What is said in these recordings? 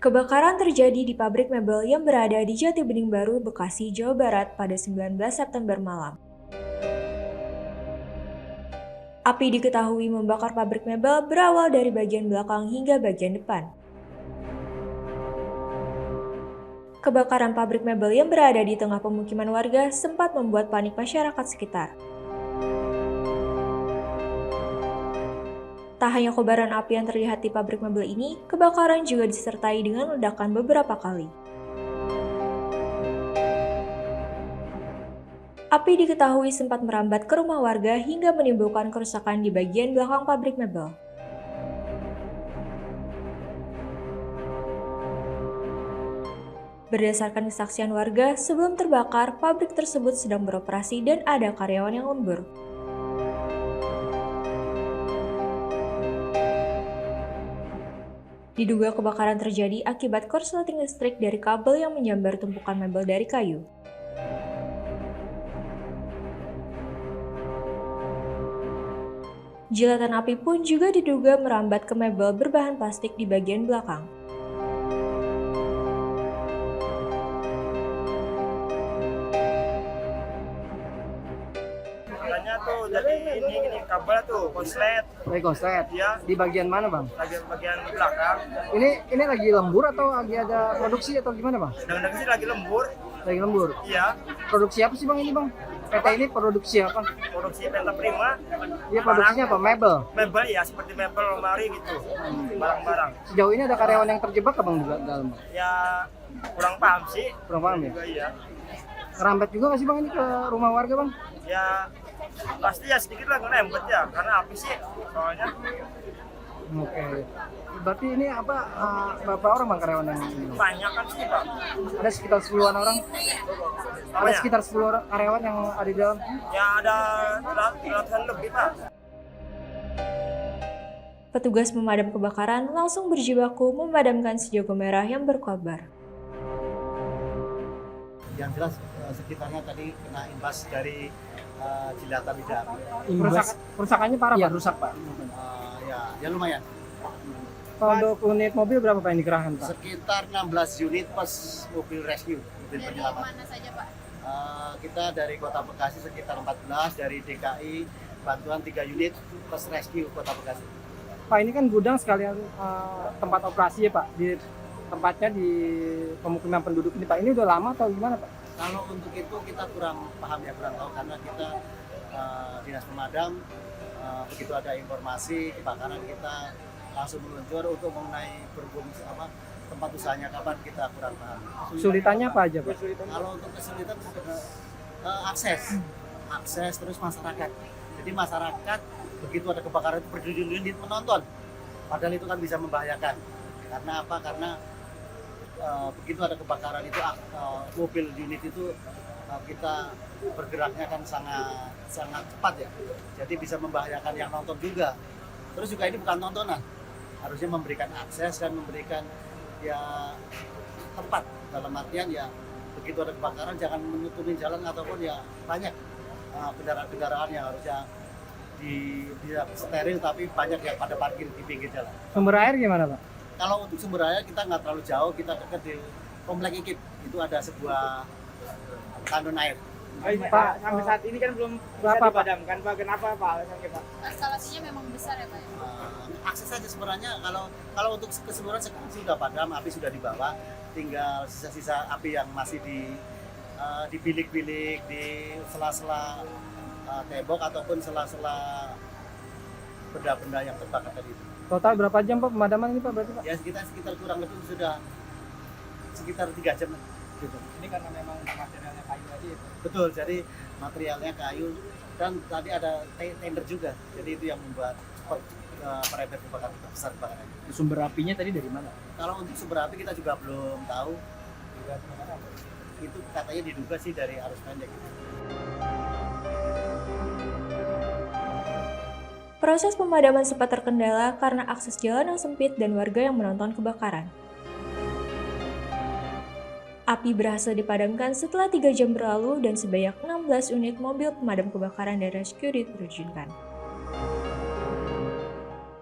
Kebakaran terjadi di pabrik mebel yang berada di Jatibening Baru, Bekasi, Jawa Barat pada 19 September malam. Api diketahui membakar pabrik mebel berawal dari bagian belakang hingga bagian depan. Kebakaran pabrik mebel yang berada di tengah pemukiman warga sempat membuat panik masyarakat sekitar. Tak hanya kobaran api yang terlihat di pabrik mebel ini, kebakaran juga disertai dengan ledakan beberapa kali. Api diketahui sempat merambat ke rumah warga hingga menimbulkan kerusakan di bagian belakang pabrik mebel. Berdasarkan kesaksian warga, sebelum terbakar, pabrik tersebut sedang beroperasi dan ada karyawan yang lembur. Diduga kebakaran terjadi akibat korsleting listrik dari kabel yang menyambar tumpukan mebel dari kayu. Jilatan api pun juga diduga merambat ke mebel berbahan plastik di bagian belakang. Makanya tuh jadi ini kabel tuh konslet. Lagi konslet. Iya. Di bagian mana, Bang? Bagian belakang. Ini lagi lembur atau lagi ada produksi atau gimana, Bang? Sedang sih lagi lembur. Lagi lembur. Iya. Produksi apa sih, Bang, ini, Bang? PT ini produksi apa? Produksi Penta Prima. Dia produksinya apa? Mebel. Mebel ya, seperti mebel lemari gitu. Barang-barang. Sejauh ini ada karyawan yang terjebak, Bang, di dalam? Ya kurang paham sih. Kurang paham ya? Juga iya. Ngerambet juga nggak sih, Bang, ini ke rumah warga, Bang? Ya pasti ya sedikit lah ngerembet ya, karena api sih soalnya. Oke. Berarti ini apa, berapa orang, Bang, karyawan yang ini? Banyak kan sih Pak. Ada sekitar 10-an orang? Ada Apanya? sekitar 10 orang karyawan yang ada di dalam? Ya ada ratusan lebih Pak. Petugas pemadam kebakaran langsung berjibaku memadamkan si jago merah yang berkobar. Yang jelas sekitarnya tadi kena imbas dari jilatan lidah api. Kerusakannya parah, Iya, Pak? rusak Pak. Ya lumayan. Kalau untuk unit mobil berapa, Pak, yang dikerahkan, Pak? Sekitar 16 unit plus mobil rescue, mobil Dari penyelamat. mana saja Pak? Kita dari Kota Bekasi sekitar 14, dari DKI bantuan 3 unit plus rescue Kota Bekasi. Pak, ini kan gudang sekalian tempat operasi ya, Pak? Tempatnya di pemukiman penduduk ini, Pak. Ini udah lama atau gimana, Pak? Kalau untuk itu kita kurang paham ya, kurang tahu karena kita dinas pemadam begitu ada informasi kebakaran kita langsung meluncur untuk mengenai berhubung tempat usahanya kapan kita kurang paham. Kesulitannya apa aja, Pak? Kalau untuk kesulitan akses terus masyarakat. Jadi masyarakat begitu ada kebakaran itu berdiri-diri menonton. Padahal itu kan bisa membahayakan. Karena apa? Karena begitu ada kebakaran itu mobil unit itu kita bergeraknya kan sangat cepat ya. Jadi bisa membahayakan yang nonton juga. Terus juga ini bukan tontonan. Harusnya memberikan akses dan memberikan ya tempat, dalam artian ya begitu ada kebakaran jangan menutupin jalan ataupun ya banyak kendaraan-kendaraan yang harusnya bisa steril tapi banyak yang pada parkir di pinggir jalan. Sumber air gimana, Pak? Kalau untuk sumber air kita nggak terlalu jauh, kita dekat di Komplek IKIP itu ada sebuah tandon air. Pak, Sampai saat ini kan belum berapa, bisa Pak? dipadamkan Pak. Kenapa Pak alasannya Pak? Instalasinya memang besar ya Pak? Akses saja sebenarnya kalau untuk keseluruhan sekarang sudah padam, api sudah dibawa, tinggal sisa-sisa api yang masih di bilik-bilik, di sela-sela tembok ataupun sela-sela benda-benda yang terbakar tadi itu. Total berapa jam, Pak, pemadaman ini, Pak, berarti, Pak? Ya sekitar kurang lebih sudah sekitar 3 jam gitu. Ini karena memang materialnya kayu tadi itu. Betul, jadi materialnya kayu dan tadi ada tender juga. Jadi itu yang membuat cepat merembet kebakaran besar kebakaran. Sumber apinya tadi dari mana? Kalau untuk sumber api kita juga belum tahu. Itu katanya diduga sih dari arus pendek. Proses pemadaman sempat terkendala karena akses jalan yang sempit dan warga yang menonton kebakaran. Api berhasil dipadamkan setelah 3 jam berlalu dan sebanyak 16 unit mobil pemadam kebakaran dan rescue diterjunkan.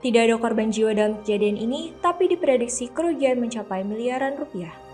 Tidak ada korban jiwa dalam kejadian ini, tapi diprediksi kerugian mencapai miliaran rupiah.